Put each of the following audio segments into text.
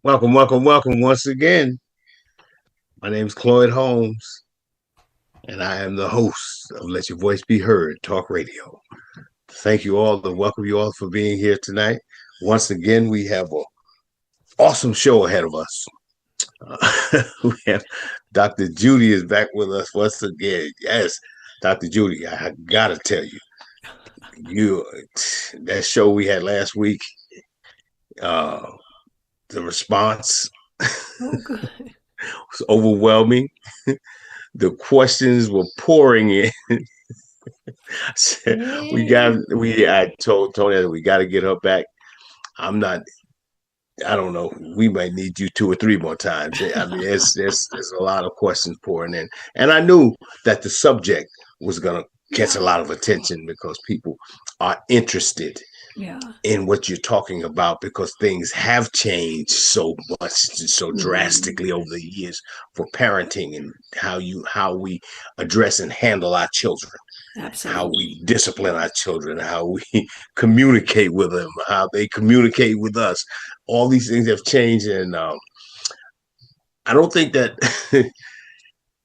Welcome once again. My name is Cloyd Holmes, and I am the host of Let Your Voice Be Heard Talk Radio. Thank you all and welcome you all for being here tonight. Once again, we have an awesome show ahead of us. We have Dr. Judy is back with us once again. Yes, Dr. Judy, I gotta tell you, you that show we had last week, uh, the response Oh, good. was overwhelming. The questions were pouring in. Yay. I told Tony that we got to get her back. I'm not. I don't know. We might need you two or three more times. I mean, there's a lot of questions pouring in, and I knew that the subject was gonna catch a Yeah. lot of attention because people are interested Yeah. in what you're talking about because things have changed so much, so Mhm. drastically over the years for parenting and how we address and handle our children, how we Absolutely. discipline our children, how we communicate with them, how they communicate with us. All these things have changed, and I don't think that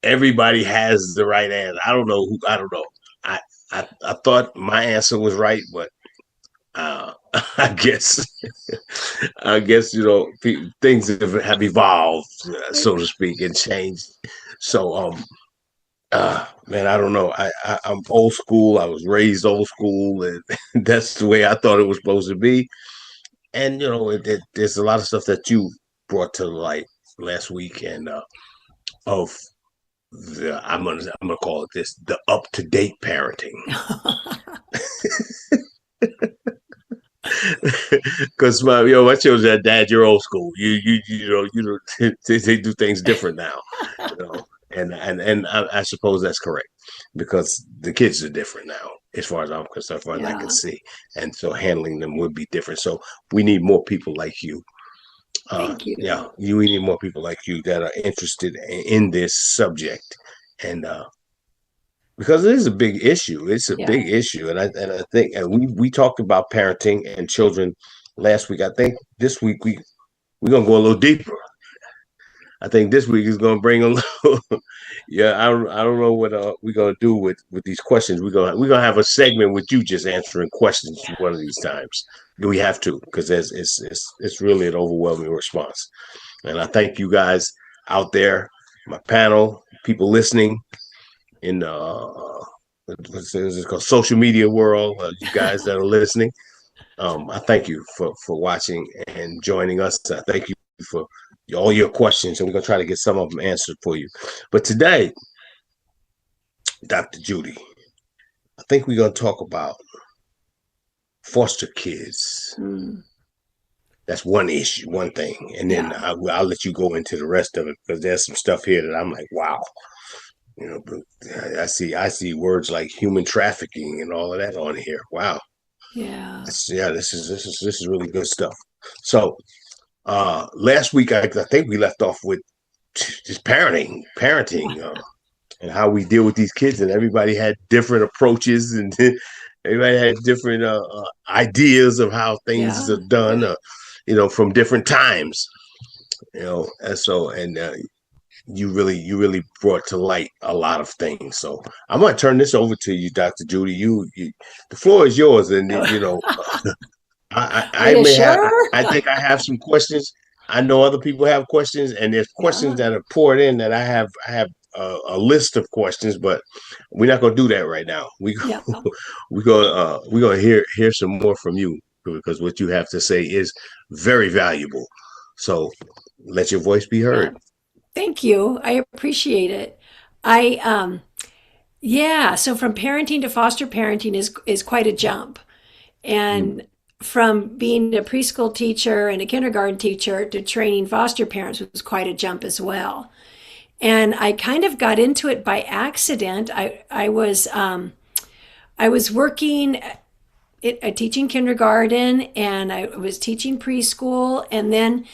everybody has the right answer. I don't know who. I don't know. I I thought my answer was right, but uh, I guess I guess things have evolved, so to speak, and changed. So man, I don't know. I'm old school. I was raised old school, and that's the way I thought it was supposed to be. And there's a lot of stuff that you brought to light last week, and of I'm gonna call it this, the up to date parenting. Because my children are, dad, you're old school. They do things different now. You know, and I suppose that's correct because the kids are different now, as far as I'm concerned, as far as I can Yeah. see, and so handling them would be different. So we need more people like you. Thank Yeah, you. we need more people like you that are interested in this subject, and because it is a big issue. It's a Yeah. big issue, and I think and we talked about parenting and children last week. I think this week we're gonna go a little deeper. I think this week is gonna bring a little. Yeah, I don't know what we're gonna do with these questions. We're gonna have a segment with you just answering questions one of these times. We have to because it's really an overwhelming response, and I thank you guys out there, my panel, people listening in what's it called, social media world, you guys that are listening. I thank you for watching and joining us. I thank you for all your questions, and we're gonna try to get some of them answered for you. But today, Dr. Judy, I think we're gonna talk about foster kids. Mm. That's one issue, one thing, and then Yeah. I'll let you go into the rest of it because there's some stuff here that I'm like, wow. But I see words like human trafficking and all of that on here. Wow. Yeah. Yeah, this is really good stuff. So last week I think we left off with just parenting, and how we deal with these kids, and everybody had different approaches, and everybody had different ideas of how things Yeah. are done, Yeah. from different times, and so and you really brought to light a lot of things. So I'm going to turn this over to you, Dr. Judy. The floor is yours, and Are I you may have. sure? I think I have some questions. I know other people have questions, and there's questions Yeah. that are poured in that I have a list of questions, but we're not going to do that right now. We Yeah. we're gonna hear some more from you because what you have to say is very valuable. So let your voice be Yeah. heard. Thank you. I appreciate it. I Yeah, so from parenting to foster parenting is quite a jump. Mm. And from being a preschool teacher and a kindergarten teacher to training foster parents was quite a jump as well. And I kind of got into it by accident. I was working teaching kindergarten and I was teaching preschool, and then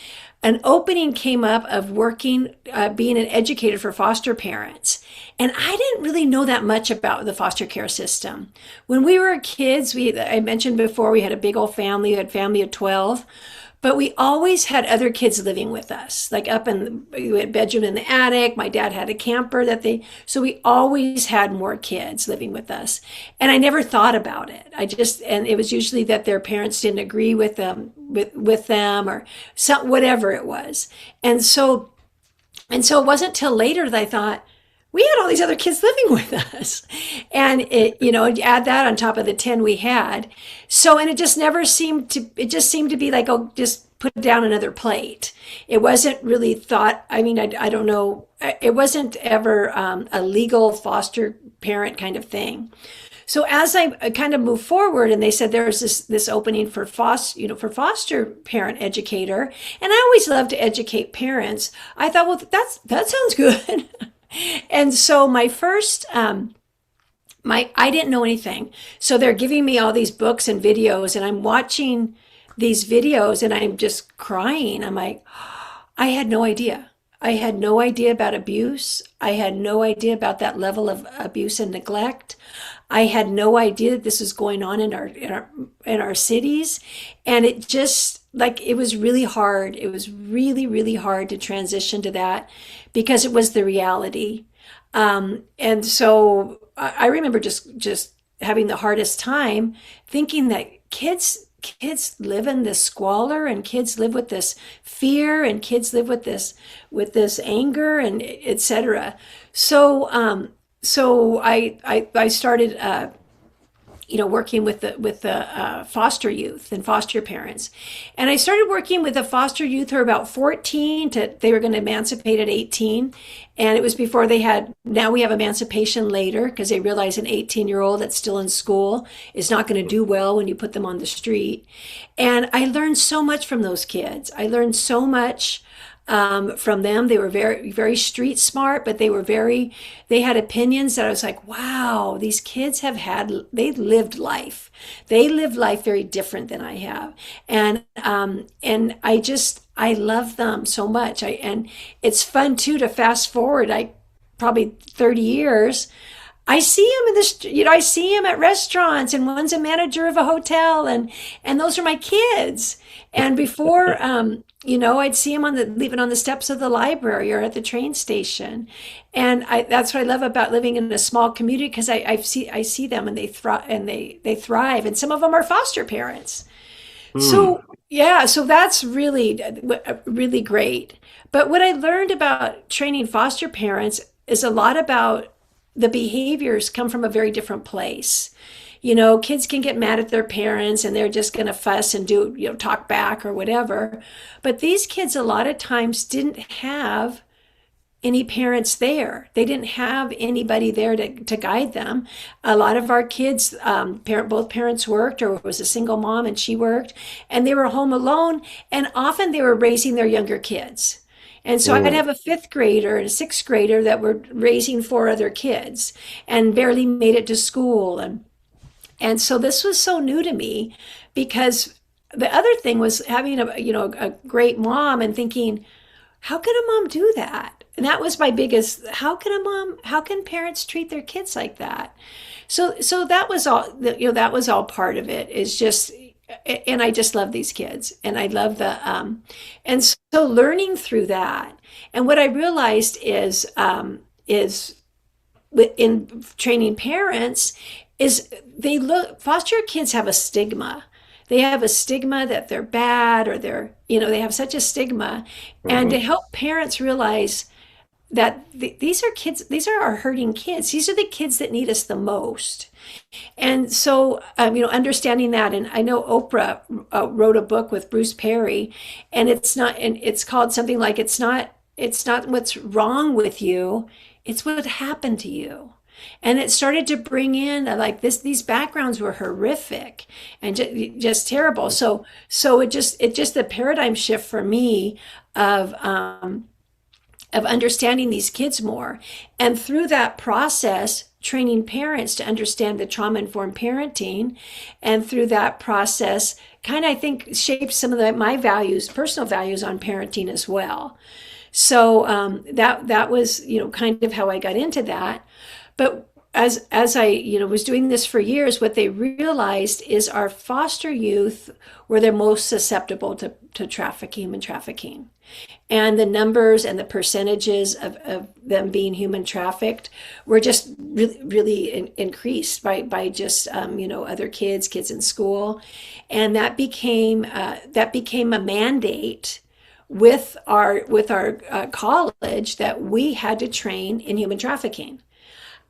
an opening came up of working, being an educator for foster parents. And I didn't really know that much about the foster care system. When we were kids, I mentioned before, we had a big old family, we had a family of 12. but we always had other kids living with us, like up in we had a bedroom in the attic. My dad had a camper so we always had more kids living with us. And I never thought about it. And it was usually that their parents didn't agree with with them or whatever it was. And so, it wasn't till later that I thought, we had all these other kids living with us. And add that on top of the 10 we had. So, and it just seemed to be like, oh, just put down another plate. It wasn't really thought, I mean, I don't know. It wasn't ever a legal foster parent kind of thing. So as I kind of moved forward, and they said there's this opening for foster parent educator, and I always love to educate parents. I thought, well, that sounds good. And so my first, I didn't know anything. So they're giving me all these books and videos, and I'm watching these videos and I'm just crying. I'm like, I had no idea. I had no idea about abuse. I had no idea about that level of abuse and neglect. I had no idea that this was going on in our cities. And it just, like, it was really hard. It was really, really hard to transition to that because it was the reality. And so I remember just having the hardest time thinking that kids live in this squalor, and kids live with this fear, and kids live with this anger, and etc. So I started working with the foster youth and foster parents. And I started working with the foster youth who were about 14 they were going to emancipate at 18. And it was before now we have emancipation later, because they realize an 18-year-old that's still in school is not going to do well when you put them on the street. And I learned so much from those kids. I learned so much from them. They were very, very street smart, but they had opinions that I was like, wow, these kids they lived life. They lived life very different than I have. And I love them so much. And it's fun too, to fast forward, probably 30 years. I see him I see him at restaurants, and one's a manager of a hotel, and those are my kids. And before, I'd see him leaving on the steps of the library or at the train station. And that's what I love about living in a small community, because I see them, and they thrive, and some of them are foster parents. So, yeah, so that's really, really great. But what I learned about training foster parents is a lot about the behaviors come from a very different place. Kids can get mad at their parents, and they're just going to fuss and talk back or whatever. But these kids a lot of times didn't have any parents there. They didn't have anybody there to guide them. A lot of our kids, both parents worked, or it was a single mom and she worked, and they were home alone, and often they were raising their younger kids. And so I'd have a fifth grader and a sixth grader that were raising 4 other kids and barely made it to school. And so this was so new to me, because the other thing was having a great mom and thinking, how can a mom do that? And that was my biggest, how can parents treat their kids like that? So that was all, that was all part of it, is just, and I just love these kids, and I love and so learning through that. And what I realized is in training parents is foster kids have a stigma. They have a stigma that they're bad, or they have such a stigma. And to help parents realize that these are kids, these are our hurting kids. These are the kids that need us the most. And so, understanding that, and I know Oprah wrote a book with Bruce Perry, and it's called something like, it's not what's wrong with you, it's what happened to you. And it started to bring in these backgrounds were horrific and just terrible. So it just the paradigm shift for me of understanding these kids more. And through that process, training parents to understand the trauma-informed parenting, and through that process, kind of, I think, shaped some of my values, personal values on parenting as well. So that was, kind of how I got into that. But as I, was doing this for years, what they realized is our foster youth were the most susceptible to trafficking, human trafficking. And the numbers and the percentages of them being human trafficked were just really, really increased by just, other kids in school. And that became a mandate with our college that we had to train in human trafficking.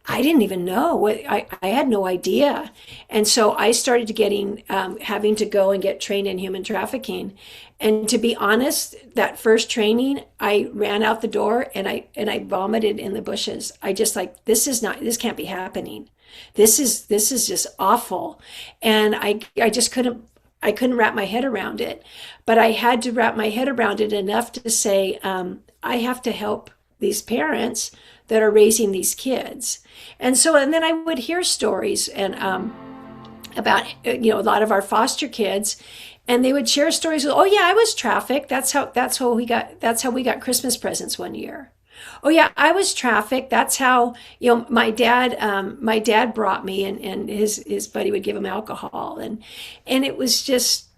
I didn't even know what I had no idea. And so I started getting having to go and get trained in human trafficking. And to be honest, that first training, I ran out the door and I vomited in the bushes. I just like, this can't be happening. This is just awful. And I just couldn't wrap my head around it. But I had to wrap my head around it enough to say, I have to help these parents that are raising these kids. And then I would hear stories and about a lot of our foster kids, and they would share stories of, oh yeah, I was trafficked. That's how we got Christmas presents one year. Oh yeah, I was trafficked. That's how, my dad brought me, and his buddy would give him alcohol, and it was just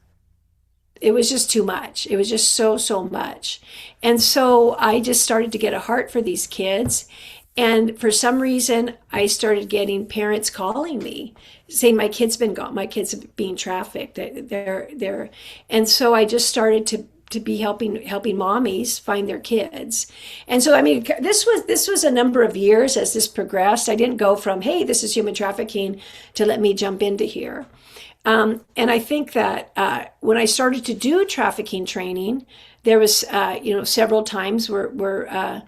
too much. It was just so much. And so I just started to get a heart for these kids. And for some reason, I started getting parents calling me saying, my kid's been gone. My kids are being trafficked. They're, and so I just started to be helping mommies find their kids. And so, I mean, this was a number of years as this progressed. I didn't go from, hey, this is human trafficking, to let me jump into here. And I think that when I started to do trafficking training, there was, several times where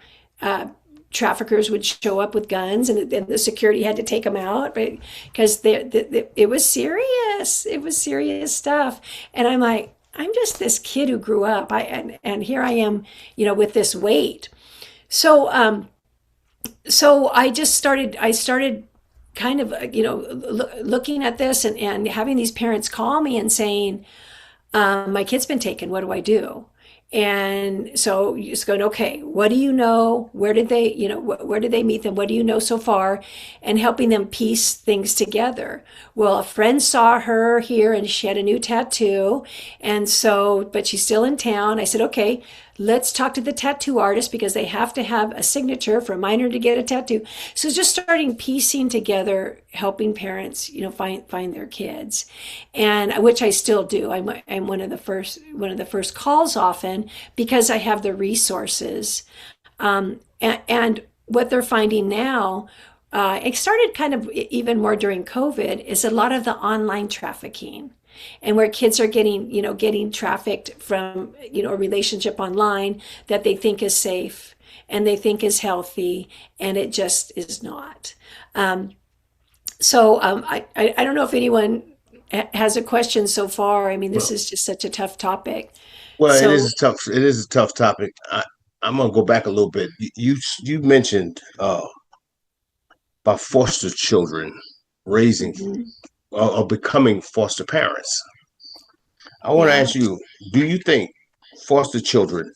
traffickers would show up with guns, and the security had to take them out, right? Because it was serious. It was serious stuff. And I'm like, I'm just this kid who grew up. And here I am, with this weight. So I started kind of, looking at this and having these parents call me and saying, my kid's been taken. What do I do? And so you just going, okay, what do you know? Where did they meet them? What do you know so far? And helping them piece things together. Well, a friend saw her here and she had a new tattoo. And so, but she's still in town. I said, okay, let's talk to the tattoo artist because they have to have a signature for a minor to get a tattoo. So just starting piecing together, helping parents, find their kids, and which I still do. I'm one of the first calls often because I have the resources. And what they're finding now, it started kind of even more during COVID, is a lot of the online trafficking and where kids are getting trafficked from, a relationship online that they think is safe and they think is healthy, and it just is not. I don't know if anyone has a question so far. I mean, this Well, is just such a tough topic. well, it is So, a tough. It is a tough topic. I'm gonna go back a little bit. You mentioned about foster children raising mhm, or becoming foster parents. I want to yeah. ask you: do you think foster children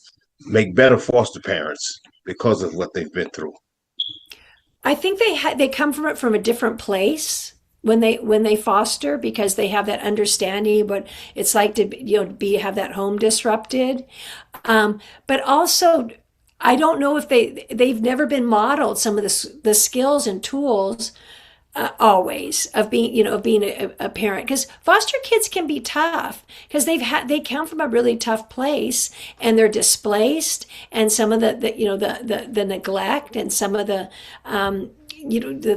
make better foster parents because of what they've been through? I think they come from it from a different place when they foster, because they have that understanding what it's like to be have that home disrupted. But also, I don't know if they've never been modeled some of the skills and tools, always, of being a parent, because foster kids can be tough because they come from a really tough place, and they're displaced, and some of the neglect, and some of the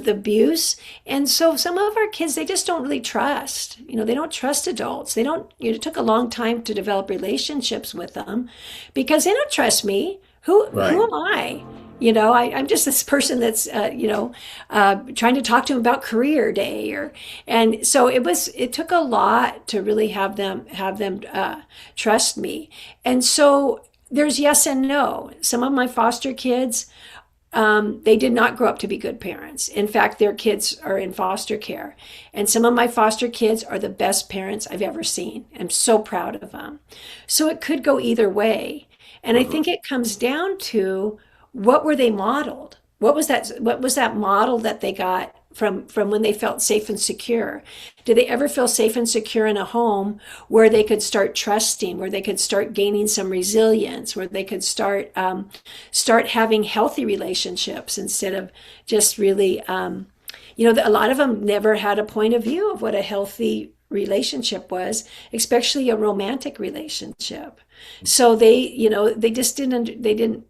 abuse. And so some of our kids, they just don't really trust. They don't trust adults. They don't. It took a long time to develop relationships with them because they don't trust me. Who Right. am I? I'm just this person that's, trying to talk to him about career day, and so it took a lot to really have them trust me. And so there's yes and no. Some of my foster kids, they did not grow up to be good parents. In fact, their kids are in foster care. And some of my foster kids are the best parents I've ever seen. I'm so proud of them. So it could go either way. And I Mhm. think it comes down to, what were they modeled? What was that model that they got from when they felt safe and secure? Did they ever feel safe and secure in a home where they could start trusting, where they could start gaining some resilience, where they could start having healthy relationships instead of just really, a lot of them never had a point of view of what a healthy relationship was, especially a romantic relationship. So they just didn't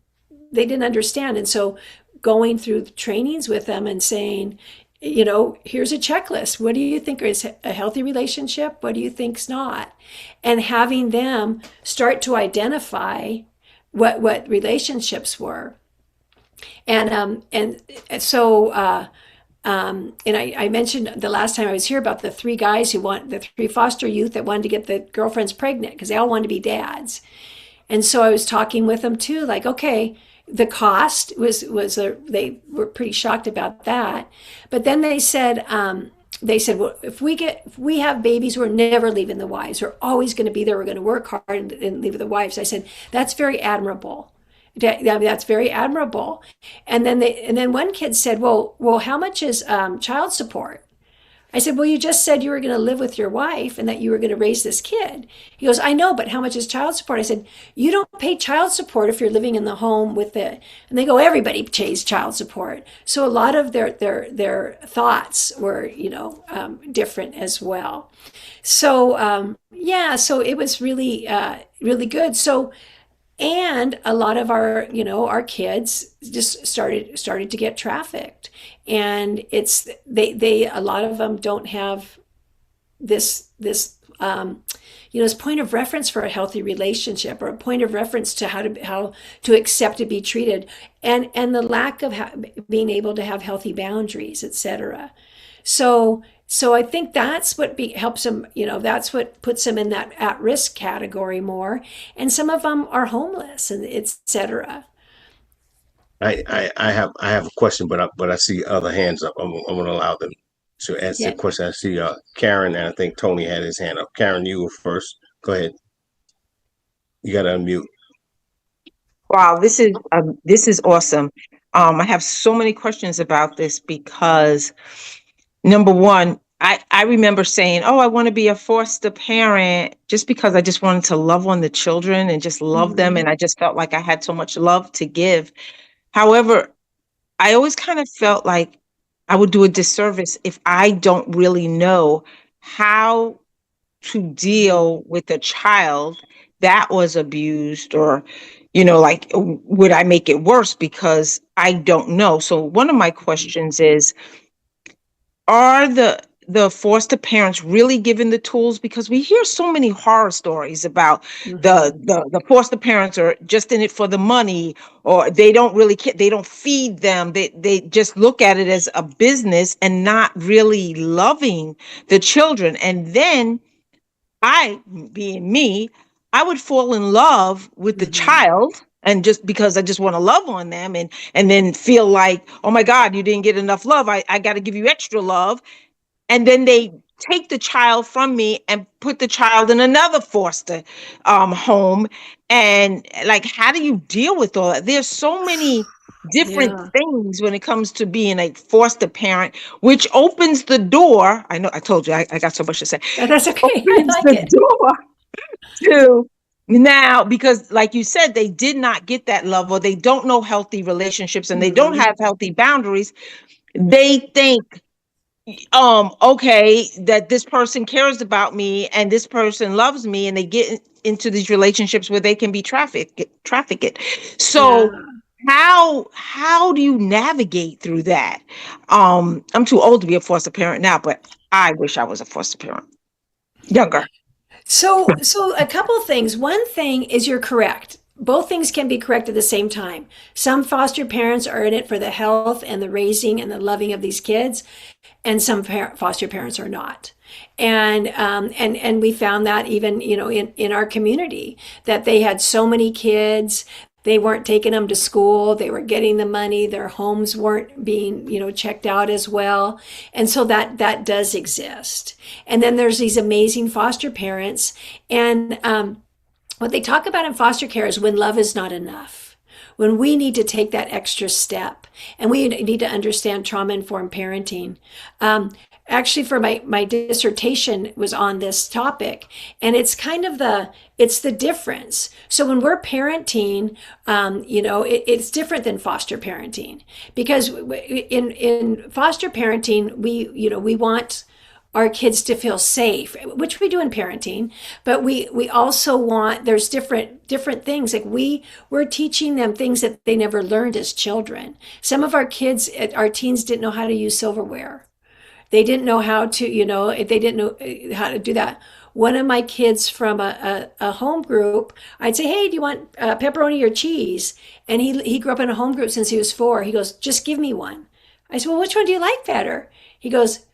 understand. And so going through trainings with them and saying, here's a checklist. What do you think is a healthy relationship? What do you think's not? And having them start to identify what relationships were. And so and I mentioned the last time I was here about the the three foster youth that wanted to get the girlfriends pregnant because they all wanted to be dads. And so I was talking with them too, like, okay, the cost they were pretty shocked about that. But then they said, well, if we have babies, we're never leaving the wives. We're always going to be there. We're going to work hard and leave the wives. I said, that's very admirable. That's very admirable. And then one kid said, well, how much is child support? I said, well, you just said you were going to live with your wife and that you were going to raise this kid. He goes, I know, but how much is child support? I said, you don't pay child support if you're living in the home with it. And they go, everybody pays child support. So a lot of their thoughts were, different as well. So, so it was really, really good. So, and a lot of our kids just started to get trafficked, and they a lot of them don't have this this point of reference for a healthy relationship, or a point of reference to how to accept to be treated, and the lack of being able to have healthy boundaries, etc. So I think that's what helps them, that's what puts them in that at-risk category more. And some of them are homeless, and et cetera. I have a question, but I see other hands up. I'm going to allow them to ask the Yeah. question. I see Karen, and I think Tony had his hand up. Karen, you were first. Go ahead. You got to unmute. Wow, this is awesome. I have so many questions about this because number one, I remember saying, oh, I want to be a foster parent just because I just wanted to love on the children and just love them. Mhm. And I just felt like I had so much love to give. However, I always kind of felt like I would do a disservice if I don't really know how to deal with a child that was abused, or like, would I make it worse because I don't know? So one of my questions is, are the foster parents really given the tools? Because we hear so many horror stories about Mhm. the foster parents are just in it for the money, or they don't really care, they don't feed them, they just look at it as a business and not really loving the children. And then I, being me, I would fall in love with the Mhm. child, and just because I just want to love on them, and then feel like, oh my God, you didn't get enough love. I got to give you extra love. And then they take the child from me and put the child in another foster home. And like, how do you deal with all that? There's so many different Yeah. things when it comes to being a foster parent, which opens the door. I know I told you I got so much to say. That's okay. I Opens like the it. door to now, because like you said, they did not get that love, or they don't know healthy relationships, and they don't Mhm. have healthy boundaries. They think, okay, that this person cares about me and this person loves me, and they get into these relationships where they can be trafficked. Yeah. So how do you navigate through that? I'm too old to be a foster parent now, but I wish I was a foster parent younger. So a couple things. One thing is, you're correct. Both things can be correct at the same time. Some foster parents are in it for the health and the raising and the loving of these kids, and some foster parents are not. And we found that even in our community, that they had so many kids, they weren't taking them to school, they were getting the money, their homes weren't being checked out as well. And so that does exist. And then there's these amazing foster parents, and what they talk about in foster care is when love is not enough, when we need to take that extra step, and we need to understand trauma-informed parenting. Actually, for my dissertation was on this topic, and it's kind of it's the difference. So when we're parenting, it's different than foster parenting, because in foster parenting, we want our kids to feel safe, which we do in parenting, but we also want, there's different things. Like we're teaching them things that they never learned as children. Some of our kids, our teens, didn't know how to use silverware. They didn't know how to, they didn't know how to do that. One of my kids from a home group, I'd say, hey, do you want pepperoni or cheese? And he grew up in a home group since he was 4. He goes, just give me one. I said, well, which one do you like better? He goes,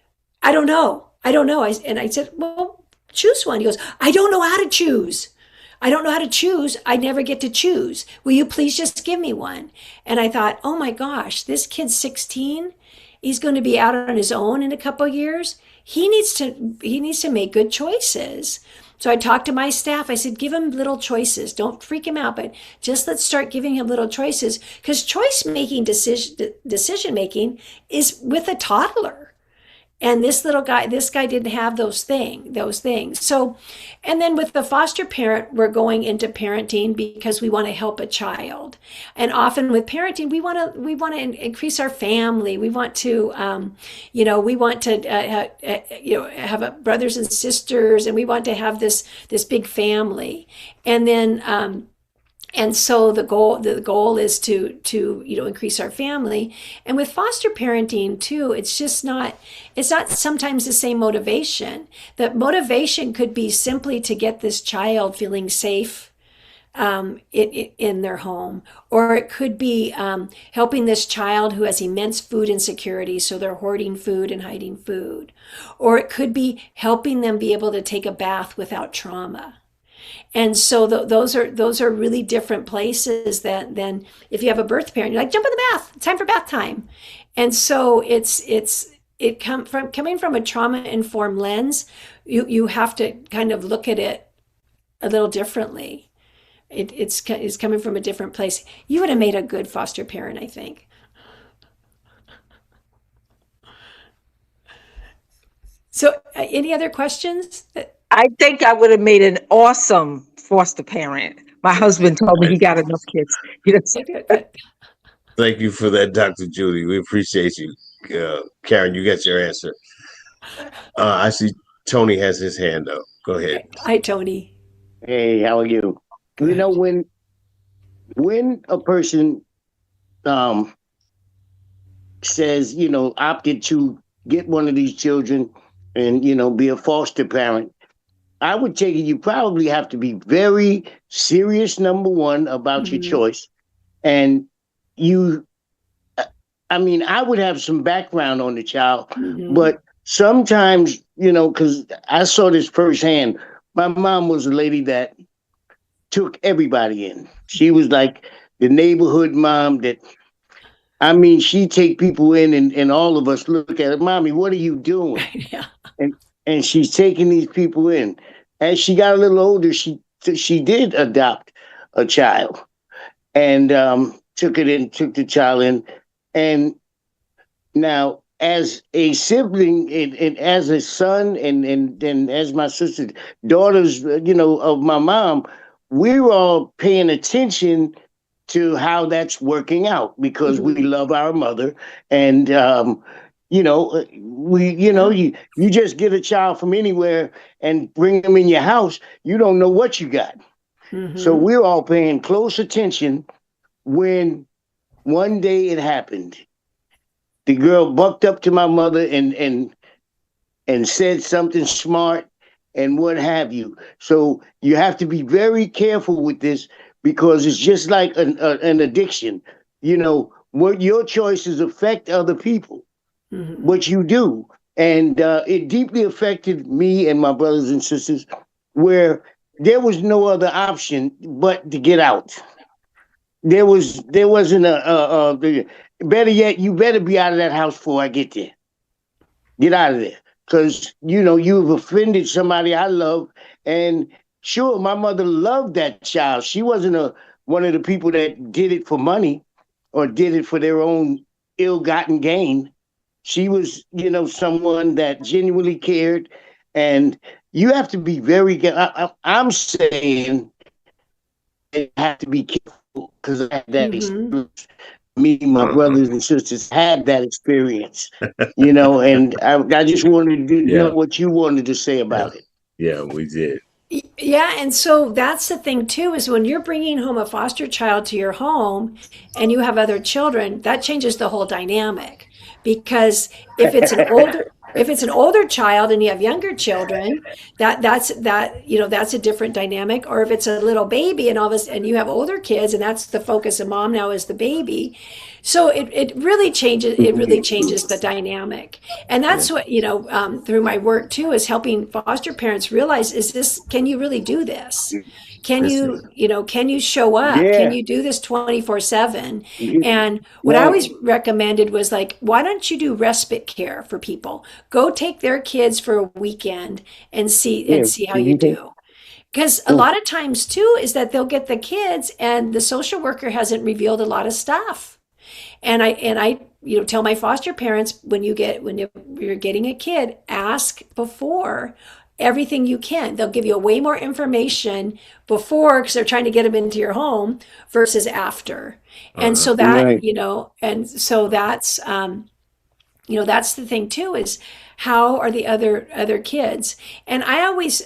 I don't know. And I said, well, choose one. He goes, I don't know how to choose. I never get to choose. Will you please just give me one? And I thought, oh my gosh, this kid's 16. He's going to be out on his own in a couple of years. He needs to make good choices. So I talked to my staff. I said, give him little choices. Don't freak him out, but just let's start giving him little choices, because decision making is with a toddler. And this guy didn't have those things. So, and then with the foster parent, we're going into parenting because we want to help a child. And often with parenting, we want to increase our family. We want to, have brothers and sisters, and we want to have this big family. And then, and so the goal is to increase our family. And with foster parenting too, it's not sometimes the same motivation. The motivation could be simply to get this child feeling safe in their home, or it could be helping this child who has immense food insecurity, so they're hoarding food and hiding food, or it could be helping them be able to take a bath without trauma. And so those are really different places than if you have a birth parent, you're like, jump in the bath, it's time for bath time. And so coming from a trauma-informed lens, you have to kind of look at it a little differently. It's coming from a different place. You would have made a good foster parent, I think. So any other questions? I think I would have made an awesome foster parent. My husband told me he got enough kids. Thank you for that, Dr. Judy. We appreciate you. Karen, you got your answer. I see Tony has his hand up. Go ahead. Hi, Tony. Hey, how are you? Good. You know, when a person says, opted to get one of these children and, be a foster parent, I would take it you probably have to be very serious, number one, about your choice. And I would have some background on the child, but sometimes, because I saw this firsthand. My mom was a lady that took everybody in. She was like the neighborhood mom she'd take people in and all of us look at it. Mommy, what are you doing? Yeah. And she's taking these people in. As she got a little older, she did adopt a child and took the child in. And now, as a sibling and as a son and as my sister, daughters, of my mom, we're all paying attention to how that's working out because we love our mother. And, you just get a child from anywhere and bring them in your house. You don't know what you got. So we're all paying close attention when one day it happened. The girl bucked up to my mother and said something smart and what have you. So you have to be very careful with this because it's just like an addiction. What your choices affect other people, what you do. And it deeply affected me and my brothers and sisters where there was no other option but to get out. There wasn't better yet, you better be out of that house before I get there. Get out of there. Because, you've offended somebody I love. And sure, my mother loved that child. She wasn't one of the people that did it for money or did it for their own ill-gotten gain. She was, someone that genuinely cared. And you have to be very, I'm saying you have to be careful because I had that experience. Me and my brothers and sisters had that experience, and I just wanted to know what you wanted to say about it. Yeah, we did. Yeah, and so that's the thing too, is when you're bringing home a foster child to your home and you have other children, that changes the whole dynamic. Because if it's an older child and you have younger children, that's a different dynamic. Or if it's a little baby and and you have older kids and that's the focus of mom now is the baby. So it really changes the dynamic. And that's what, through my work too, is helping foster parents realize, can you really do this? Can you show up? Yeah. Can you do this 24/7? And what I always recommended was like, why don't you do respite care for people? Go take their kids for a weekend and see how you do. Because a lot of times too is that they'll get the kids and the social worker hasn't revealed a lot of stuff. And I tell my foster parents, when you're getting a kid, ask before everything you can. They'll give you way more information before because they're trying to get them into your home versus after. And so that, right. That's the thing too, is how are the other kids? And I always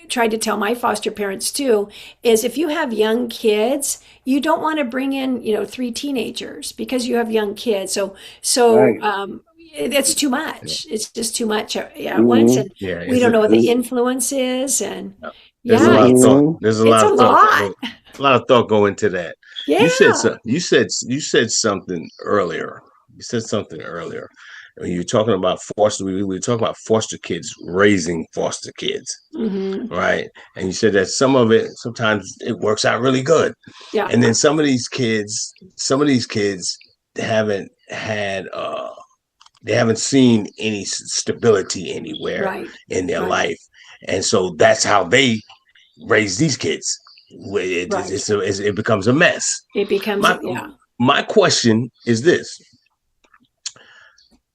tried to tell my foster parents too, is if you have young kids, you don't want to bring in, 3 teenagers because you have young kids. So Right. it's too much. It's just too much at once. And we don't know what the influence is. And there's a lot of thought. There's a lot it's of a thought. lot. A lot of thought go into that. Yeah. You said something earlier. You said something earlier. When you were talking about we were talking about foster kids raising foster kids, right? And you said that sometimes it works out really good. Yeah. And then some of these kids haven't they haven't seen any stability anywhere in their life. And so that's how they raise these kids. It becomes a mess. It becomes, My question is this.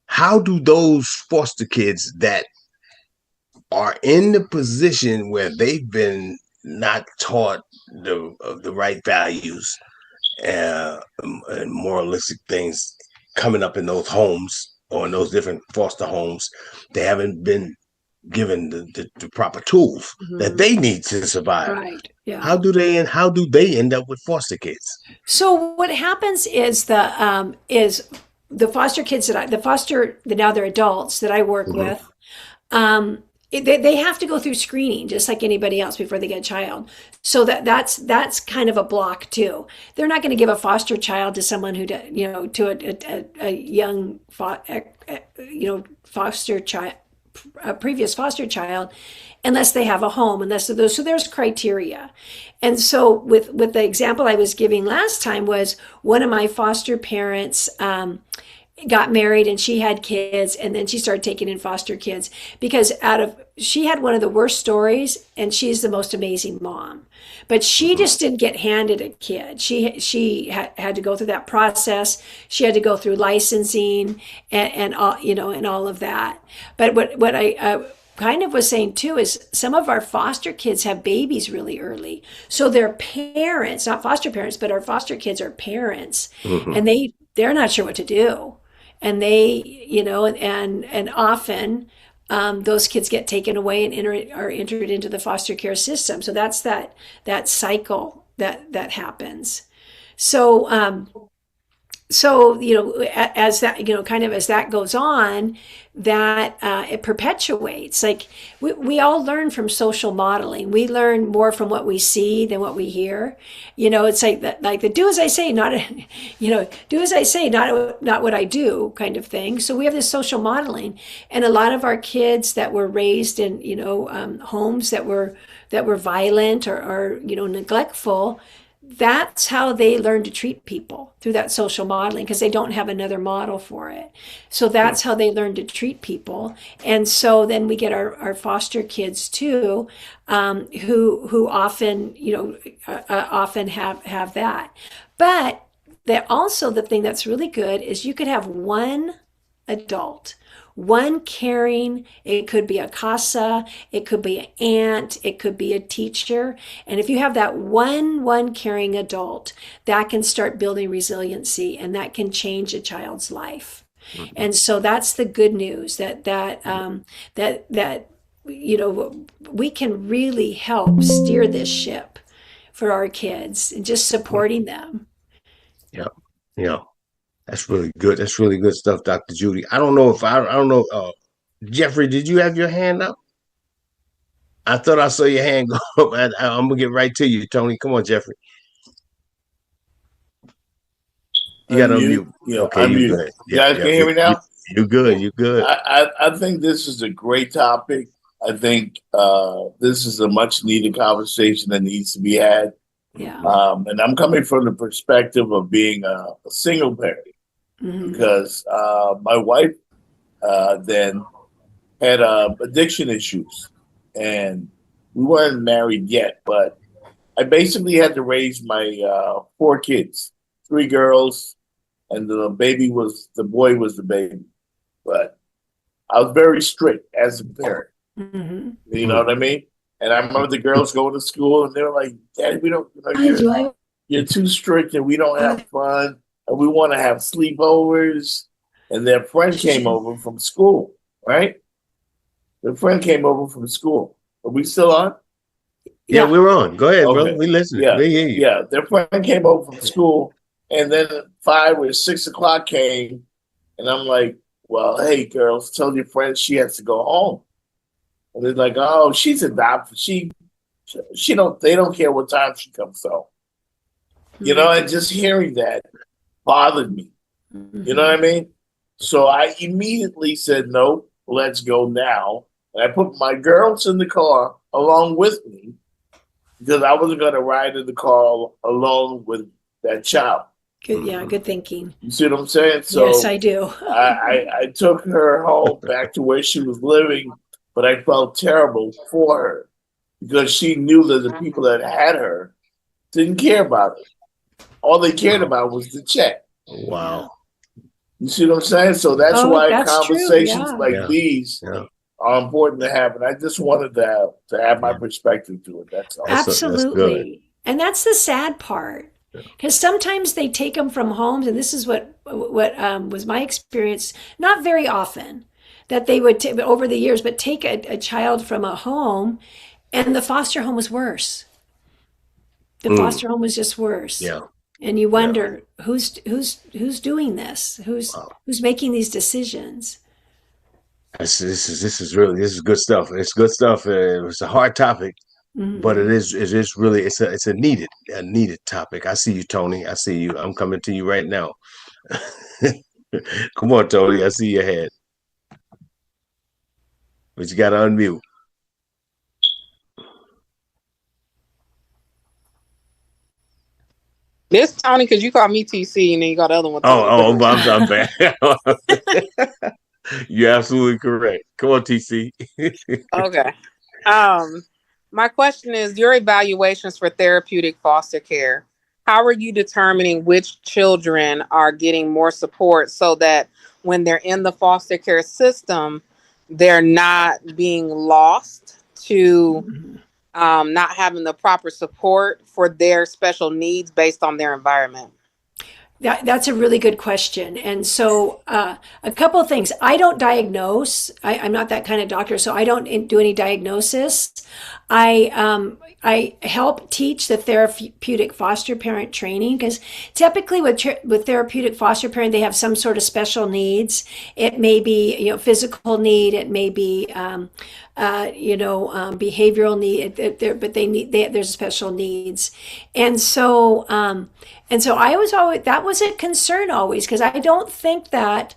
How do those foster kids that are in the position where they've been not taught the right values and moralistic things coming up in those homes or in those different foster homes, they haven't been given the proper tools that they need to survive. Right. Yeah. How do they end up with foster kids? So what happens is the foster kids now they're adults that I work with, they have to go through screening just like anybody else before they get a child. So that's kind of a block too. They're not going to give a foster child to someone who, to a young, foster child, a previous foster child, unless they have a home, so there's criteria. And so with the example I was giving last time was one of my foster parents got married and she had kids, and then she started taking in foster kids because she had one of the worst stories, and she's the most amazing mom. But she just didn't get handed a kid. She had to go through that process. She had to go through licensing and all, and all of that. But what I kind of was saying too is some of our foster kids have babies really early. So their parents, not foster parents, but our foster kids are parents, and they're not sure what to do. And they, and often those kids get taken away and are entered into the foster care system. So that's that cycle that happens. So as that, kind of as that goes on, that it perpetuates. Like we all learn from social modeling. We learn more from what we see than what we hear. It's like the do as I say, not do as I say, not what I do kind of thing. So we have this social modeling, and a lot of our kids that were raised in homes that were violent or neglectful, that's how they learn to treat people, through that social modeling, because they don't have another model for it. So that's how they learn to treat people. And so then we get our foster kids too, who often, often have that. But that also, the thing that's really good is you could have one adult, one caring. It could be a casa, it could be an aunt, it could be a teacher. And if you have that one caring adult, that can start building resiliency, and that can change a child's life. Mm-hmm. And so that's the good news, that we can really help steer this ship for our kids, and just supporting them. Yeah. Yeah. That's really good. That's really good stuff, Dr. Judy. I don't know. Jeffrey, did you have your hand up? I thought I saw your hand go up. I'm gonna get right to you, Tony. Come on, Jeffrey. You got to unmute. Yeah, okay, you good. You guys can hear me now? You good. You good. I think this is a great topic. I think this is a much needed conversation that needs to be had. Yeah. And I'm coming from the perspective of being a single parent, because my wife then had addiction issues, and we weren't married yet, but I basically had to raise my 4 kids, 3 girls, and the boy was the baby. But I was very strict as a parent. Mm-hmm. You know what I mean? And I remember the girls going to school, and they were like, "Daddy, we don't, you're too strict, and we don't have fun, and we want to have sleepovers." And their friend came over from school, right? Their friend came over from school. Are we still on? Yeah, we're on. Go ahead, Okay. brother. We listening. Yeah, we hear you. yeah. Their friend came over from school, and then 5 or 6 o'clock came, and I'm like, "Well, hey, girls, tell your friend she has to go home." And they're like, "Oh, she's adopted. They don't care what time she comes home." You know, and just hearing that bothered me. You know what I mean? So I immediately said, "No, let's go now." And I put my girls in the car along with me, because I wasn't going to ride in the car alone with that child. Good, yeah, good thinking. You see what I'm saying? So yes, I do. I took her home back to where she was living, but I felt terrible for her, because she knew that the people that had her didn't care about it. All they cared about was the check. Wow. You see what I'm saying? So that's why that's conversations true. like these are important to have. And I just wanted to add my perspective to it. That's all. Absolutely. And that's the sad part, because sometimes they take them from homes, and this is what was my experience, not very often, that they would over the years, but take a child from a home, and the foster home was worse. The foster home was just worse. Yeah. And you wonder who's doing this? Who's making these decisions? This is good stuff. It's good stuff. It's a hard topic, but it is really it's a needed topic. I see you, Tony. I see you. I'm coming to you right now. Come on, Tony. I see your head. But you got to unmute. This Tony, because you called me TC, and then you got the other one. I'm bad. You're absolutely correct. Come on, TC. Okay. My question is, your evaluations for therapeutic foster care. How are you determining which children are getting more support, so that when they're in the foster care system, they're not being lost to not having the proper support for their special needs based on their environment? That's a really good question. And so a couple of things. I don't diagnose. I'm not that kind of doctor, so I don't do any diagnosis. I help teach the therapeutic foster parent training, because typically with therapeutic foster parent, they have some sort of special needs. It may be physical need. It may be behavioral need. But there's special needs, and so I was always, that was a concern always, because I don't think that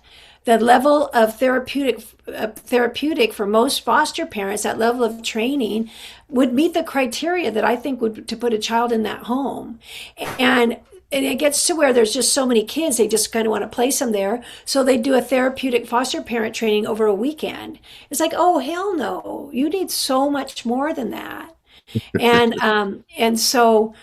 the level of therapeutic for most foster parents, that level of training would meet the criteria that I think would to put a child in that home. And it gets to where there's just so many kids, they just kind of want to place them there. So they do a therapeutic foster parent training over a weekend. It's like, oh, hell no, you need so much more than that. And so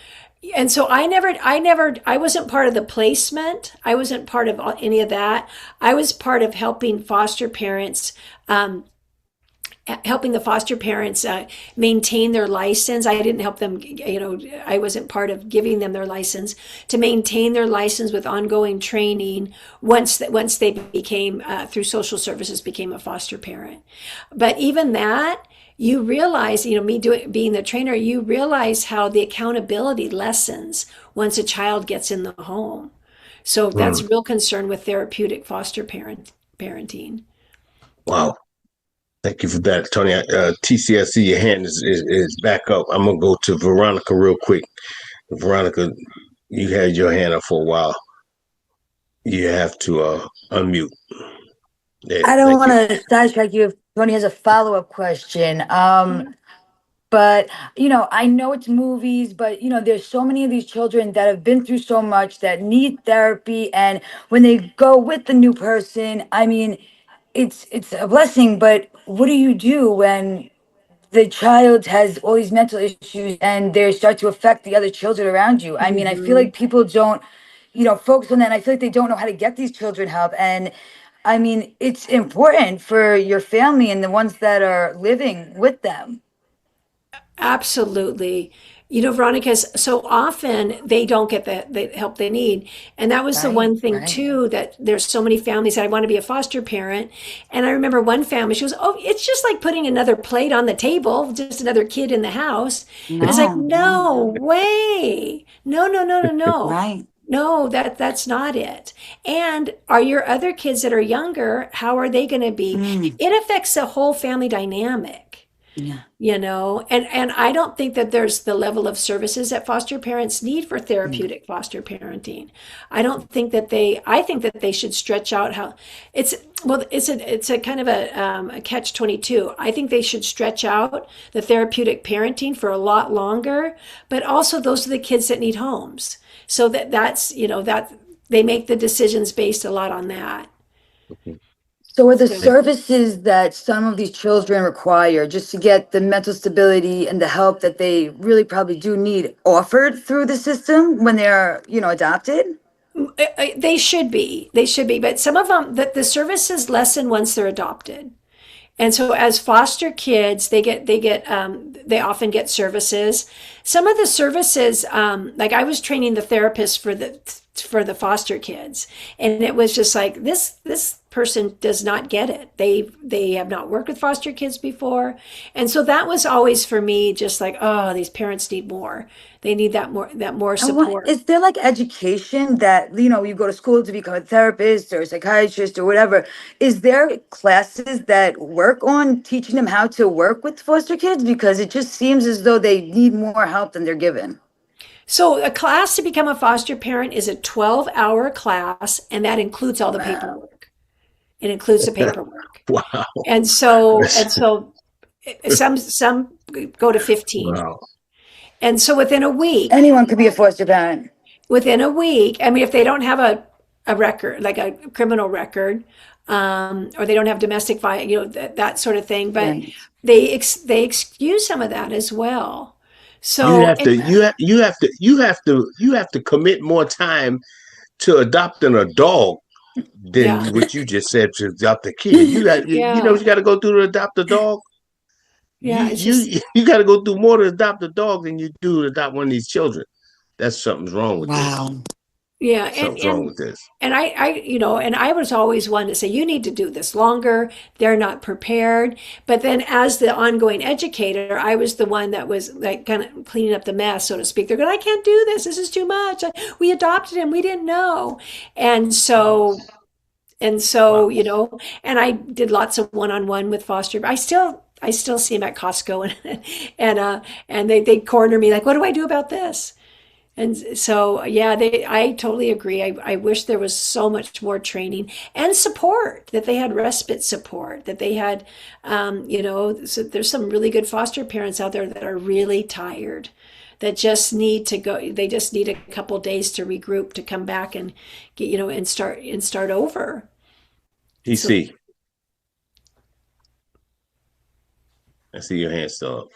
I wasn't part of the placement. I wasn't part of any of that. I was part of helping foster parents, maintain their license. I didn't help them, I wasn't part of giving them their license, to maintain their license with ongoing training once they became, through social services, became a foster parent. But even that, you realize, being the trainer, you realize how the accountability lessens once a child gets in the home. So that's real concern with therapeutic foster parenting. Wow. Thank you for that, Tony. TCSC, your hand is back up. I'm going to go to Veronica real quick. Veronica, you had your hand up for a while. You have to unmute. There, I don't want to sidetrack you if Tony has a follow-up question. But, I know it's movies, but, there's so many of these children that have been through so much that need therapy. And when they go with the new person, I mean, it's a blessing, but what do you do when the child has all these mental issues and they start to affect the other children around you? I mean, I feel like people don't, focus on that. And I feel like they don't know how to get these children help. And I mean, it's important for your family and the ones that are living with them. Absolutely. Veronica, so often they don't get the help they need. And that was the one thing too, that there's so many families that I want to be a foster parent. And I remember one family, she goes, oh, it's just like putting another plate on the table, just another kid in the house. And it's like, no way. No. Right. No, that's not it. And are your other kids that are younger, how are they going to be? It affects the whole family dynamic. Yeah. And I don't think that there's the level of services that foster parents need for therapeutic foster parenting. I think that they should stretch out it's a kind of a catch-22. I think they should stretch out the therapeutic parenting for a lot longer, but also those are the kids that need homes. So that's that they make the decisions based a lot on that. So are the services that some of these children require just to get the mental stability and the help that they really probably do need offered through the system when they're, adopted? They should be, but some of them, the services lessen once they're adopted. And so as foster kids, they often get services. Some of the services, like I was training the therapist for the foster kids, and it was just like, this person does not get it. They have not worked with foster kids before. And so that was always for me, just like, oh, these parents need more. They need that more support. Is there like education that, you go to school to become a therapist or a psychiatrist or whatever? Is there classes that work on teaching them how to work with foster kids? Because it just seems as though they need more help than they're given. So a class to become a foster parent is a 12-hour class, and that includes all the paperwork. It includes the paperwork. Wow. And so some go to 15. Wow. And so within a week, anyone could be a foster parent. Within a week, I mean, if they don't have a record, like a criminal record, or they don't have domestic violence, that sort of thing, but right. they excuse some of that as well. So you have to commit more time to adopting a dog than what you just said to adopt a kid. You got you got to go through to adopt a dog. Yeah, you got to go through more to adopt a dog than you do to adopt one of these children. Something's wrong with this. Yeah, something's wrong with this. And I was always one to say, you need to do this longer. They're not prepared. But then as the ongoing educator, I was the one that was like kind of cleaning up the mess, so to speak. They're going, I can't do this. This is too much. We adopted him. We didn't know. And so, wow. And I did lots of one-on-one with foster. I still see him at Costco and they corner me like, what do I do about this? And so, yeah, I totally agree. I wish there was so much more training and support, that they had respite support, that they had, so there's some really good foster parents out there that are really tired, that just need to go, they just need a couple days to regroup, to come back and get, and start over. TC. I see your hand still up.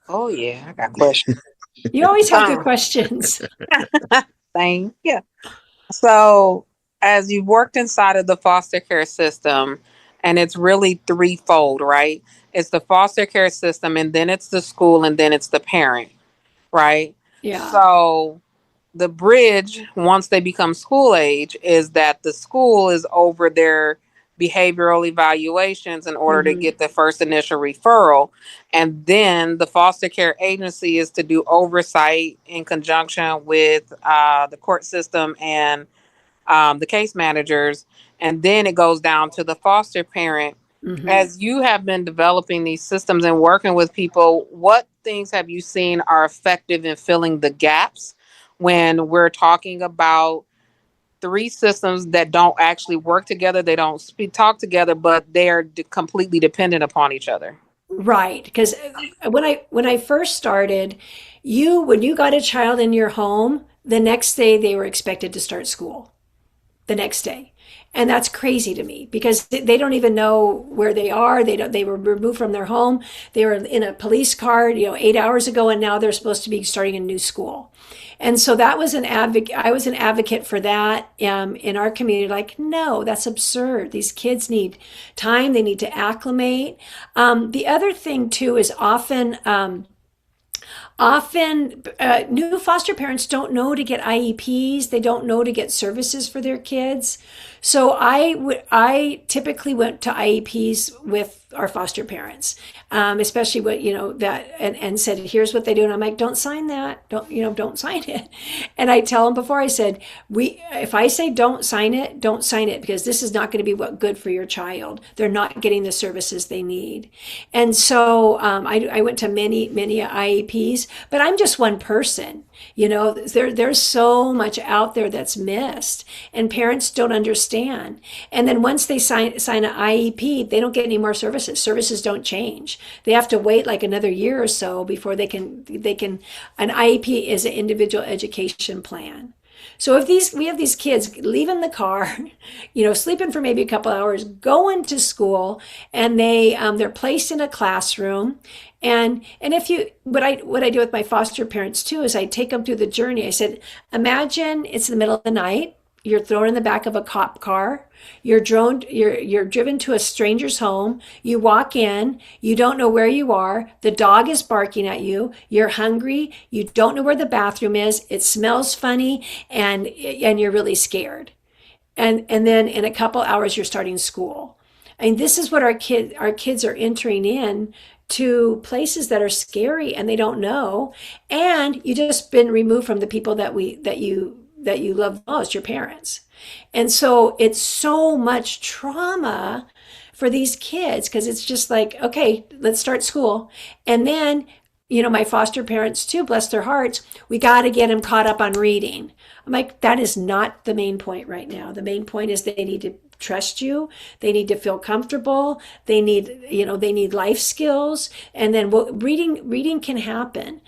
Oh yeah, I got questions. You always have good questions. Thank you. So, as you've worked inside of the foster care system, and it's really threefold, right? It's the foster care system, and then it's the school, and then it's the parent, right? Yeah. So, the bridge, once they become school age, is that the school is over their behavioral evaluations in order to get the first initial referral. And then the foster care agency is to do oversight in conjunction with the court system and the case managers. And then it goes down to the foster parent. As you have been developing these systems and working with people, what things have you seen are effective in filling the gaps when we're talking about three systems that don't actually work together? They don't talk together, but they're completely dependent upon each other. Right, because when I first started, when you got a child in your home, the next day they were expected to start school. The next day. And that's crazy to me, because they don't even know where they are. They were removed from their home. They were in a police car, 8 hours ago, and now they're supposed to be starting a new school. And so that was I was an advocate for that in our community. Like, no, that's absurd. These kids need time. They need to acclimate. The other thing too is often new foster parents don't know to get IEPs. They don't know to get services for their kids. So I typically went to IEPs with our foster parents, especially and said, here's what they do. And I'm like, don't sign that. Don't sign it. And I tell them before, I said, if I say don't sign it, because this is not going to be good for your child. They're not getting the services they need. And so I went to many IEPs, but I'm just one person. There's so much out there that's missed, and parents don't understand. And then once they sign an IEP, they don't get any more services. Services don't change. They have to wait like another year or so before they can. An IEP is an individual education plan. So if we have these kids leaving the car, sleeping for maybe a couple hours, going to school, and they're placed in a classroom. And what I do with my foster parents too is I take them through the journey. I said, imagine it's the middle of the night. You're thrown in the back of a cop car. You're driven to a stranger's home. You walk in. You don't know where you are. The dog is barking at you. You're hungry. You don't know where the bathroom is. It smells funny, and you're really scared. And then in a couple hours, you're starting school. And this is what our kids are entering in to places that are scary, and they don't know. And you just been removed from the people that you love most, your parents. And so it's so much trauma for these kids, because it's just like, okay, let's start school. And then, my foster parents too, bless their hearts, we got to get them caught up on reading. I'm like, that is not the main point right now. The main point is they need to trust you. They need to feel comfortable. They need life skills. And then reading can happen.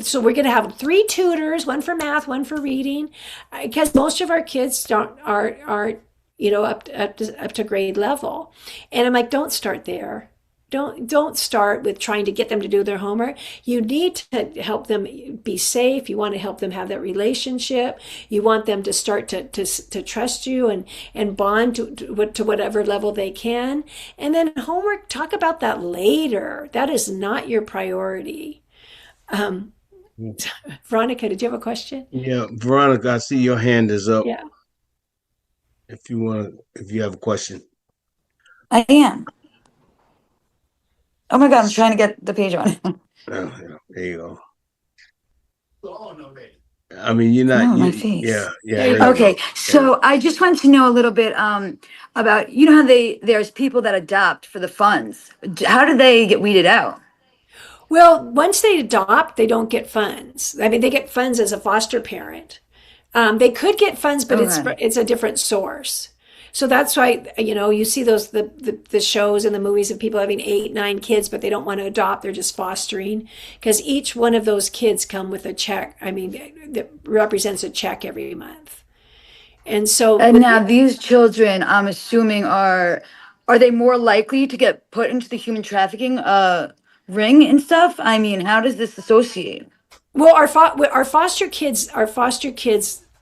So we're going to have 3 tutors, one for math, one for reading, because most of our kids aren't up to grade level. And I'm like, don't start there. Don't start with trying to get them to do their homework. You need to help them be safe. You want to help them have that relationship. You want them to start to trust you and bond to whatever level they can. And then homework, talk about that later. That is not your priority. Veronica, did you have a question? Yeah, Veronica, I see your hand is up. Yeah. If you have a question. I am. Oh my God, I'm trying to get the page on. There you go. I mean, you're not. My face. Yeah. Okay, so I just wanted to know a little bit about, how there's people that adopt for the funds. How do they get weeded out? Well, once they adopt, they don't get funds. I mean, they get funds as a foster parent. They could get funds, but Okay. it's a different source. So that's why, you see those the shows and the movies of people having 8, 9 kids, but they don't want to adopt. They're just fostering because each one of those kids come with a check. I mean, that represents a check every month. And so And with now these children, I'm assuming, are they more likely to get put into the human trafficking ring and stuff? I mean, how does this associate? Well, our foster kids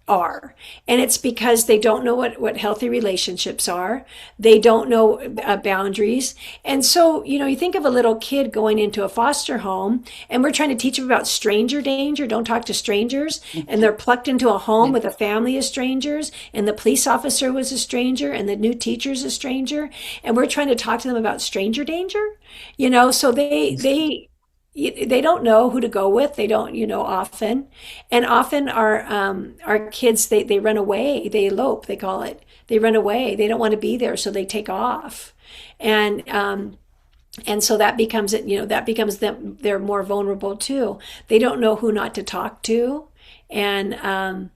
are, and it's because they don't know what healthy relationships are. They don't know boundaries, and so you think of a little kid going into a foster home, and we're trying to teach them about stranger danger. Don't talk to strangers, and they're plucked into a home with a family of strangers, and the police officer was a stranger, and the new teacher's a stranger, and we're trying to talk to them about stranger danger. So they don't know who to go with. They don't, often, and often our kids they run away. They elope. They call it. They run away. They don't want to be there, so they take off, and so that becomes it. That becomes them. They're more vulnerable too. They don't know who not to talk to, and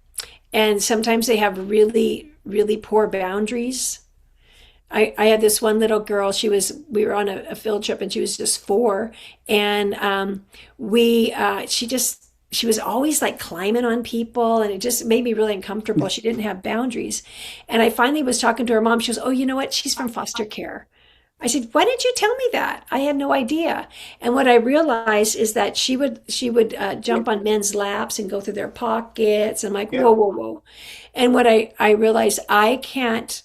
sometimes they have really really poor boundaries. I had this one little girl. We were on a field trip and she was just 4. And she was always like climbing on people and it just made me really uncomfortable. She didn't have boundaries. And I finally was talking to her mom. She goes, "Oh, you know what? She's from foster care." I said, "Why didn't you tell me that? I had no idea." And what I realized is that she would jump on men's laps and go through their pockets. And I'm like, whoa, whoa, whoa. And what I realized, I can't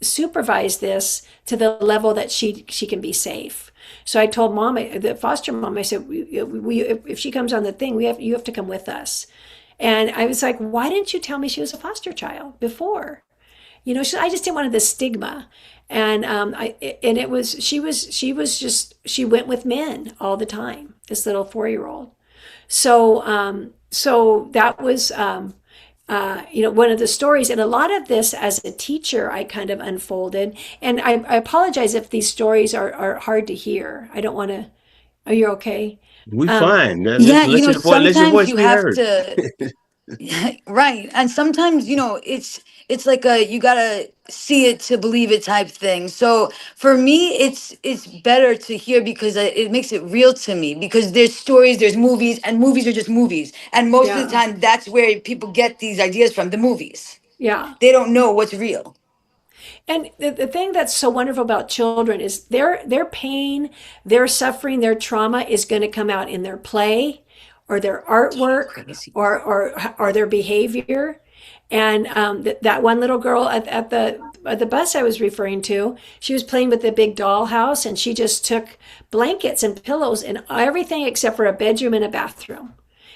supervise this to the level that she can be safe. So I told mom, the foster mom, I said, if she comes on the thing, you have to come with us. And I was like, "Why didn't you tell me she was a foster child before?" I just didn't want the stigma. And she went with men all the time, this little 4-year-old. So that was one of the stories. And a lot of this as a teacher, I kind of unfolded. And I apologize if these stories are hard to hear. I don't want to. Are you okay? We Um, fine. Yeah, Let your sometimes voice you be have heard. to. Right. And sometimes, it's like you gotta see it to believe it type thing. So for me, it's better to hear because it makes it real to me because there's stories, there's movies, and movies are just movies. And most of the yeah, time, that's where people get these ideas from, the movies. yeah. They don't know what's real. And the thing that's so wonderful about children is their pain, their suffering, their trauma is going to come out in their play or their artwork Crazy. or their behavior. And that one little girl at the bus I was referring to, she was playing with the big dollhouse and she just took blankets and pillows and everything except for a bedroom and a bathroom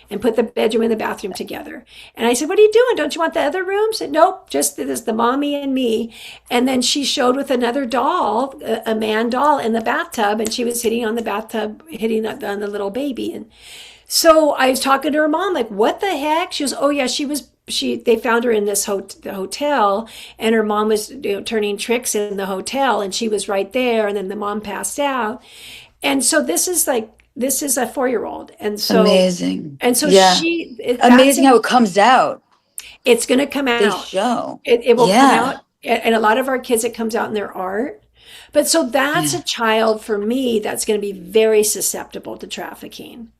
and put the bedroom and the bathroom together. And I said, "What are you doing? Don't you want the other rooms?" And nope, just this, the mommy and me. And then she showed with another doll, a man doll in the bathtub, and she was hitting on the bathtub, hitting on the little baby. And so I was talking to her mom, like, "What the heck?" She goes, "Oh yeah, they found her in the hotel and her mom was turning tricks in the hotel and she was right there and then the mom passed out." And so this is a 4-year-old. Amazing. And so Yeah. that's Amazing how it comes out. it's going to come They out. show. It will come Yeah. out. And a lot of our kids, it comes out in their art. But so that's Yeah. a child for me that's going to be very susceptible to trafficking.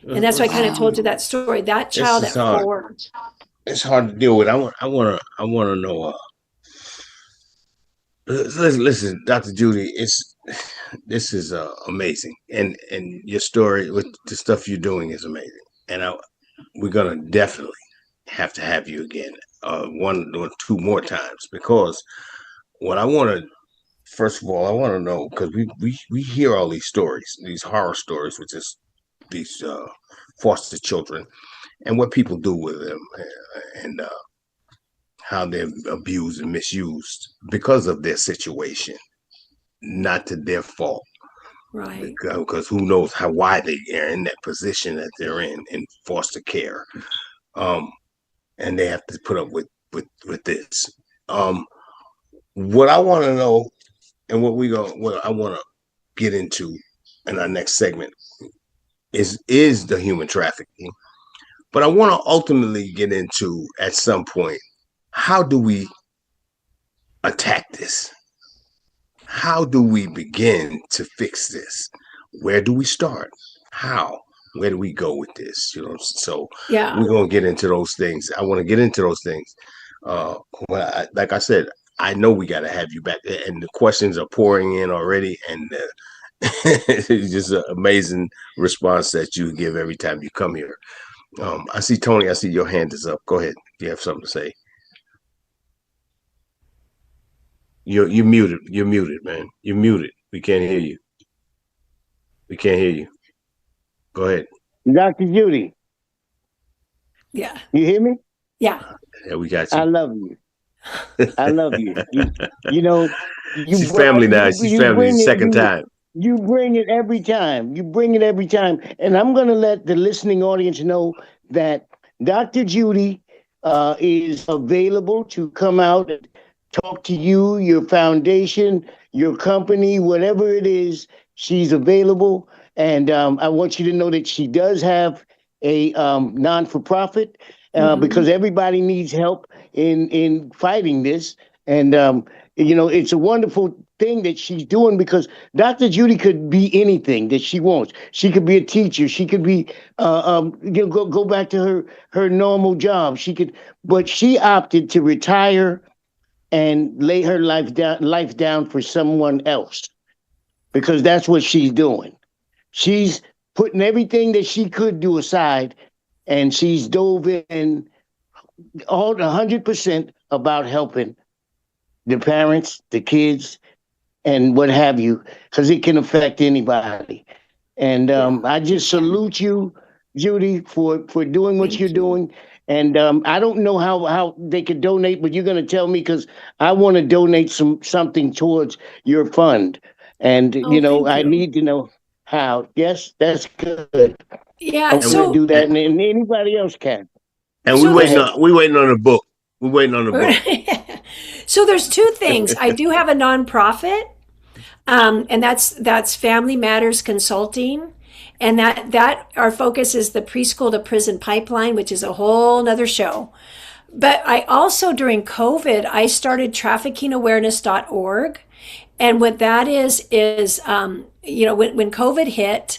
And that's why I kind of told you that story. That This child is at hard. 4. It's hard to deal with. I want to know. Listen, Dr. Judy. This is amazing, and your story with the stuff you're doing is amazing. And we're gonna definitely have to have you again, one or two more times, because what I want to first of all, I want to know because we hear all these stories, these horror stories, which is these foster children and what people do with them, and how they're abused and misused because of their situation, not to their fault. Right. Because who knows why they are in that position that they're in foster care, um, and they have to put up with this. What I want to know, and what I want to get into in our next segment is the human trafficking. But I want to ultimately get into at some point, how do we attack this? How do we begin to fix this? Where do we start? How? Where do we go with this? So Yeah. we're gonna get into those things. I want to get into those things. Like I said, I know we got to have you back, and the questions are pouring in already, and it's just an amazing response that you give every time you come here. I see Tony. I see your hand is up. Go ahead. Do you have something to say? You're muted. You're muted, man. You're muted. We can't hear you. We can't hear you. Go ahead. Dr. Judy. Yeah. You hear me? Yeah. Yeah, we got you. I love you. I love you. You know, she's family now. She's family. Second time. You bring it every time. You bring it every time. And I'm going to let the listening audience know that Dr. Judy is available to come out and talk to you, your foundation, your company, whatever it is. She's available. And I want you to know that she does have a non-for-profit because everybody needs help in fighting this. And, it's a wonderful thing that she's doing because Dr. Judy could be anything that she wants. She could be a teacher. She could be, go back to her normal job. But she opted to retire and lay her life down for someone else because that's what she's doing. She's putting everything that she could do aside, and she's dove in all 100% about helping the parents, the kids, and what have you, because it can affect anybody. And I just salute you, Judy, for doing what you're doing. And I don't know how they could donate, but you're going to tell me because I want to donate something towards your fund. And, I need to know how. Yes, that's good. Yeah. I'm going to do that, and anybody else can. And we waiting on a book. We're waiting on a book. So there's two things. I do have a nonprofit, and that's Family Matters Consulting. And that our focus is the preschool to prison pipeline, which is a whole nother show. But I also, during COVID, I started traffickingawareness.org. And what that is, when COVID hit,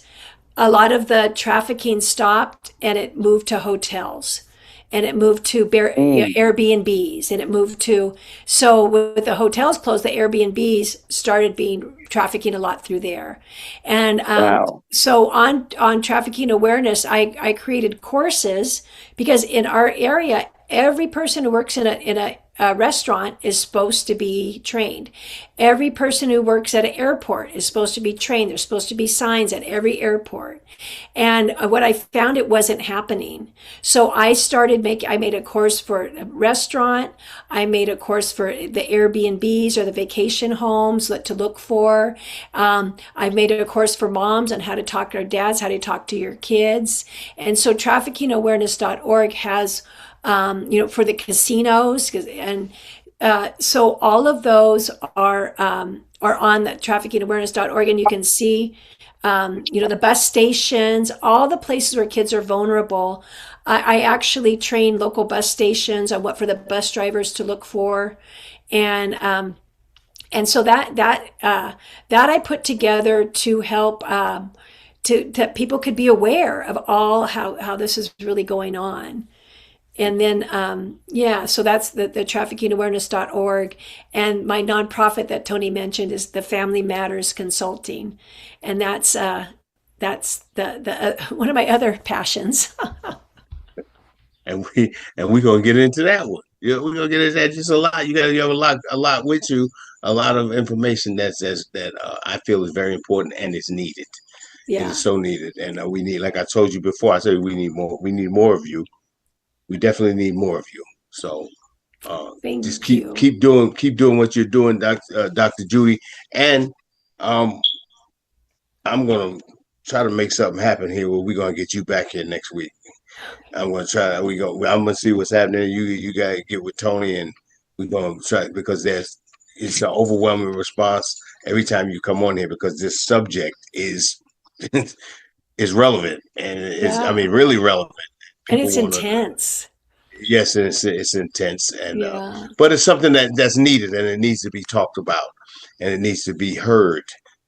a lot of the trafficking stopped and it moved to hotels. And it moved to Airbnbs, and it moved to, so with the hotels closed, the Airbnbs started being trafficking a lot through there. And so on trafficking awareness, I created courses because in our area, every person who works in a restaurant is supposed to be trained. Every person who works at an airport is supposed to be trained. There's supposed to be signs at every airport. And what I found, it wasn't happening. So I made a course for a restaurant. I made a course for the Airbnbs or the vacation homes to look for. I've made a course for moms on how to talk to our dads, how to talk to your kids. And so traffickingawareness.org has for the casinos, and so all of those are on the traffickingawareness.org, and you can see, the bus stations, all the places where kids are vulnerable. I actually train local bus stations on what for the bus drivers to look for, and so that I put together to help that people could be aware of all how this is really going on. And then, so that's the traffickingawareness.org. And my nonprofit that Tony mentioned is the Family Matters Consulting. And that's the one of my other passions. and we're going to get into that one. We're going to get into that just a lot. You have a lot with you, a lot of information that I feel is very important and is needed. Yeah. It is so needed. And we need, like I told you before, I said we need more of you. We definitely need more of you. So just keep doing what you're doing, Dr. Judy. And I'm gonna try to make something happen here where we're gonna get you back here next week. I'm gonna try. I'm gonna see what's happening. You gotta get with Tony, and we're gonna try because it's an overwhelming response every time you come on here because this subject is is relevant, and it's I Yeah. mean really relevant. And People it's want to. intense. Yes, and it's intense, and Yeah. but it's something that's needed, and it needs to be talked about, and it needs to be heard,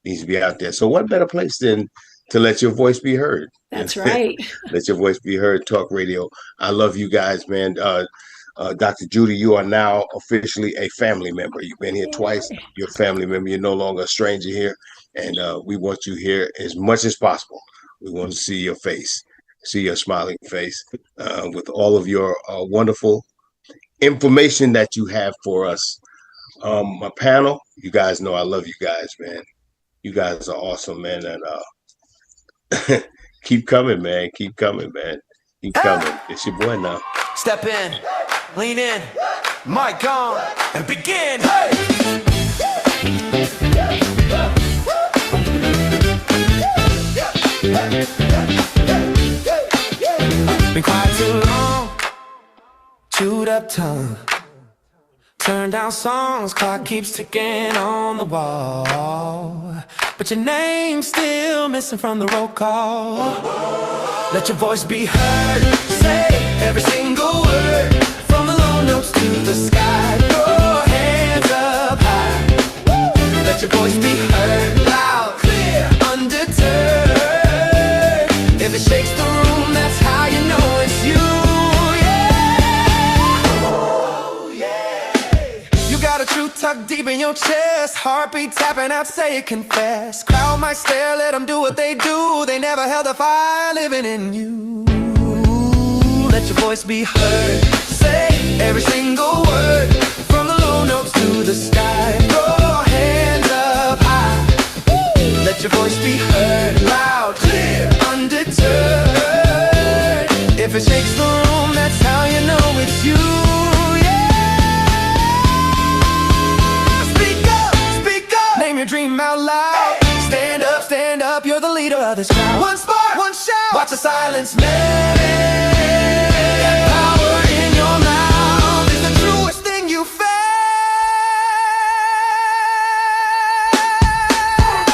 needs to be out there. So, what better place than to let your voice be heard? That's right. Let your voice be heard. Talk radio. I love you guys, man. Dr. Judy, you are now officially a family member. You've been here twice. You're a family member. You're no longer a stranger here, and we want you here as much as possible. We want to see your face, see your smiling face, with all of your wonderful information that you have for us. My panel, you guys know I love you guys, man. You guys are awesome, man, and keep coming, man. Keep coming, man. Keep coming. It's your boy now. Step in, lean in, mic on, and begin. Hey! Been quiet too long, chewed up tongue, turned down songs, clock keeps ticking on the wall, but your name's still missing from the roll call. Let your voice be heard, say every single word, from the low notes to the sky, throw hands up high. Let your voice be heard, loud, clear, undeterred. If it shakes the room, that's how you know it's you, yeah. Oh, yeah. You got a truth tucked deep in your chest, heartbeat tapping out, say it, confess. Crowd might stare, let them do what they do. They never held a fire living in you. Let your voice be heard, say every single word, from the low notes to the sky, throw your hands up high. Let your voice be heard, loud, clear, undeterred. If it shakes the room, that's how you know it's you, yeah. Speak up, name your dream out loud. Stand up, you're the leader of this crowd. One spark, one shout, watch the silence melt. That power in your mouth is the truest thing you felt.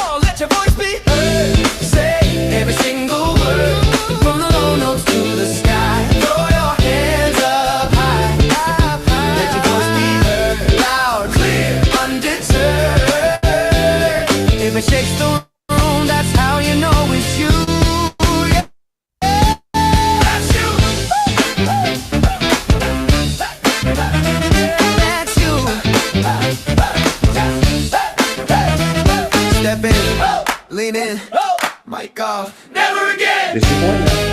Oh, let your voice be heard, say every single word, from the low notes to the sky, throw your hands up high. Let your voice be heard, loud, clear, undeterred. If it shakes the room, that's how you know it's you, yeah. That's you. That's you. Step in, lean in, mic off, never again. It's your boy now.